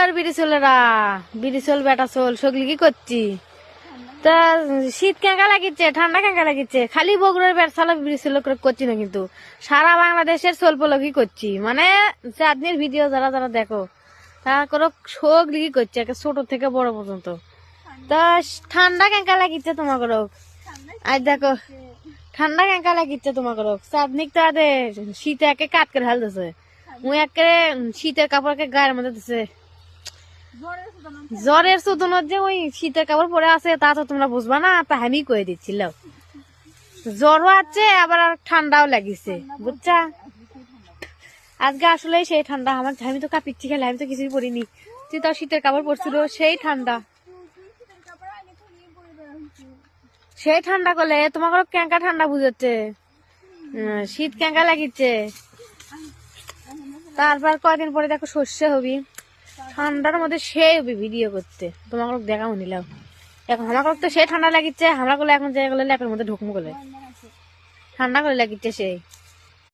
বগুড়ার বিড়িচল বেটা চল সগলি কি করছি তা শীত কেঙ্কা লাগিচ্ছে ঠান্ডা কেঙ্কা লাগিচ্ছে খালি বগুড়ার বেড়াশালা বিড়িচল করছি না কিন্তু সারা বাংলাদেশের চলপলকি করছি মানে চাঁদনির ভিডিও যারা যারা দেখো তারা করো সগলি কি করছে ছোট থেকে বড় পর্যন্ত। তা ঠান্ডা কেঙ্কা লাগিচ্ছে তোমার করো আজ দেখো ঠান্ডা কেঙ্কা লাগিচ্ছে তোমার করো চাঁদনিক তো আদে শীতে একে কাট করে হালতেছে মুই একে শীতের কাপড়কে গায়ের মধ্যে দিছে জ্বরের সুদনত যে ওই শীতের কাপড় পরে আছে তা তো তোমরা বুঝবা না তা আমি কয়ে দিচ্ছিল জ্বরও আছে আবার ঠান্ডাও লাগিছে বুঝছা। আজকে আসলে সেই ঠান্ডা আমার আমি তো কাঁপিচ্ছি খেলে আমি তো কিছুই পরিনি তুই তাও শীতের কাপড় পরছিল সেই ঠান্ডা করলে তোমার ক্যাঙ্কা ঠান্ডা বুঝাচ্ছে শীত ক্যাঙ্কা লাগিচ্ছে। তারপর কয়দিন পরে দেখো শস্য হবি ঠান্ডার মধ্যে সেই হবি ভিডিও করতে তোমাকে দেখাও নিলাম এখন আমার তো সেই ঠান্ডা লাগিচ্ছে আমরা করলে এখন যাই গেলে ল্যাপের মধ্যে ঢুকমু গেলে ঠান্ডা করে লাগিচ্ছে সেই।